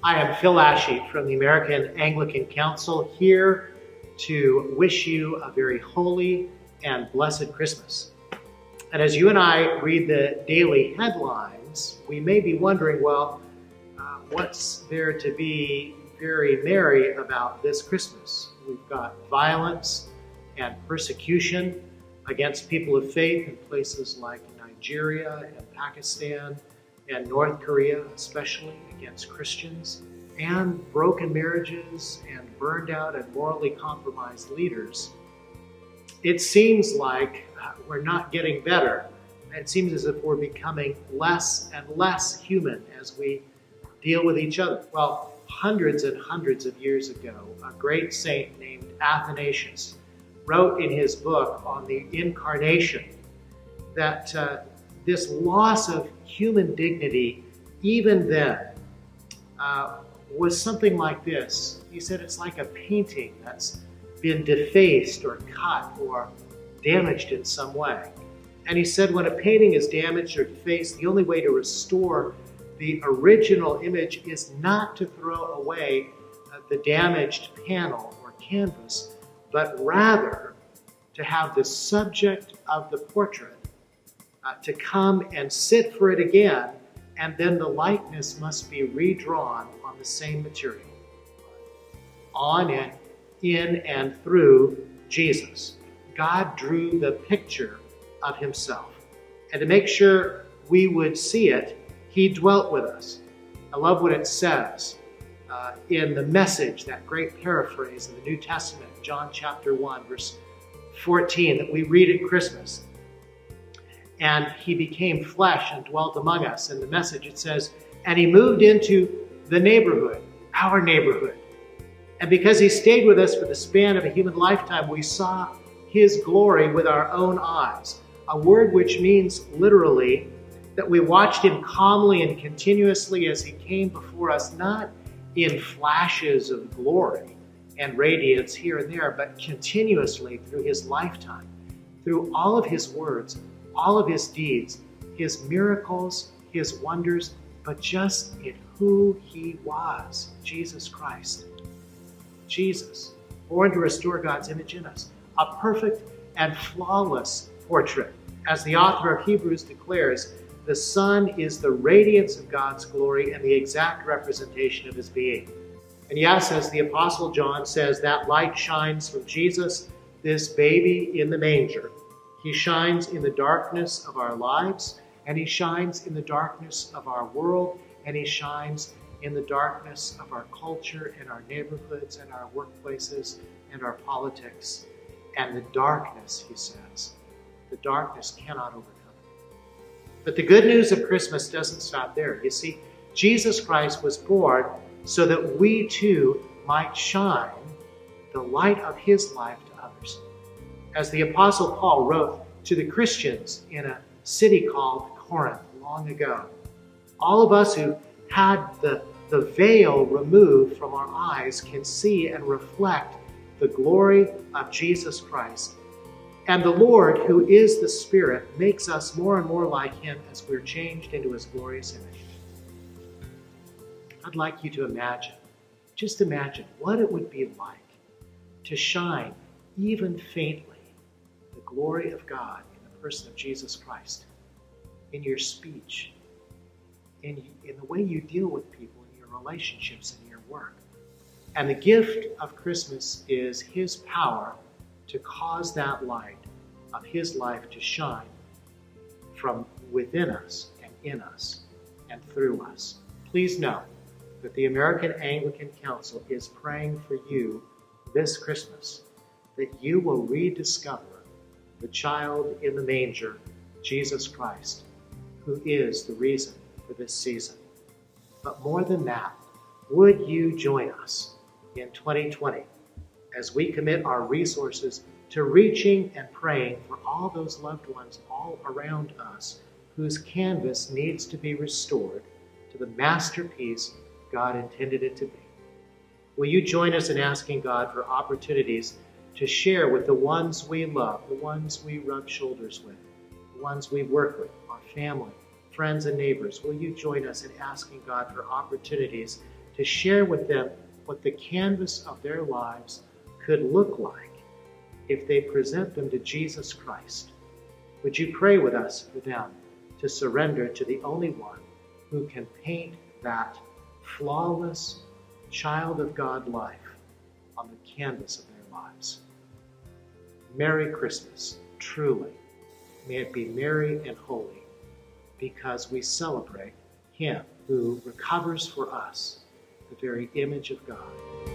Hi, I'm Phil ASHEY from the American Anglican Council, here to wish you a very holy and blessed Christmas. And as you and I read the daily headlines, we may be wondering, well, what's there to be very merry about this Christmas? We've got violence and persecution against people of faith in places like Nigeria and Pakistan and North Korea, especially against Christians, and broken marriages and burned out and morally compromised leaders. It seems like we're not getting better. It seems as if we're becoming less and less human as we deal with each other. Well, hundreds and hundreds of years ago, a great saint named Athanasius wrote in his book on the Incarnation that this loss of human dignity, even then, was something like this. He said it's like a painting that's been defaced or cut or damaged in some way. And he said when a painting is damaged or defaced, the only way to restore the original image is not to throw away the damaged panel or canvas, but rather to have the subject of the portrait to come and sit for it again, and then the likeness must be redrawn on the same material, on and in and through Jesus. God drew the picture of himself, and to make sure we would see it, he dwelt with us. I love what it says in the Message, that great paraphrase in the New Testament, John chapter 1, verse 14, that we read at Christmas. And he became flesh and dwelt among us. In the Message it says, and he moved into the neighborhood, our neighborhood. And because he stayed with us for the span of a human lifetime, we saw his glory with our own eyes. A word which means literally that we watched him calmly and continuously as he came before us, not in flashes of glory and radiance here and there, but continuously through his lifetime, through all of his words, all of his deeds, his miracles, his wonders, but just in who he was, Jesus Christ. Jesus, born to restore God's image in us, a perfect and flawless portrait. As the author of Hebrews declares, the Son is the radiance of God's glory and the exact representation of his being. And yes, as the Apostle John says, that light shines from Jesus, this baby in the manger. He shines in the darkness of our lives, and he shines in the darkness of our world, and he shines in the darkness of our culture and our neighborhoods and our workplaces and our politics. And the darkness, he says, the darkness cannot overcome it. But the good news of Christmas doesn't stop there. You see, Jesus Christ was born so that we too might shine the light of his life to others. As the Apostle Paul wrote to the Christians in a city called Corinth long ago, all of us who had the veil removed from our eyes can see and reflect the glory of Jesus Christ. And the Lord, who is the Spirit, makes us more and more like him as we're changed into his glorious image. I'd like you to imagine, just imagine what it would be like to shine even faintly the glory of God in the person of Jesus Christ, in your speech, in the way you deal with people, in your relationships, in your work. And the gift of Christmas is his power to cause that light of his life to shine from within us and in us and through us. Please know that the American Anglican Council is praying for you this Christmas, that you will rediscover the child in the manger, Jesus Christ, who is the reason for this season. But more than that, would you join us in 2020 as we commit our resources to reaching and praying for all those loved ones all around us whose canvas needs to be restored to the masterpiece God intended it to be? Will you join us in asking God for opportunities to share with the ones we love, the ones we rub shoulders with, the ones we work with, our family, friends and neighbors? Will you join us in asking God for opportunities to share with them what the canvas of their lives could look like if they present them to Jesus Christ. Would you pray with us for them to surrender to the only one who can paint that flawless child of God life on the canvas of their lives? Merry Christmas, truly. May it be merry and holy, because we celebrate Him who recovers for us the very image of God.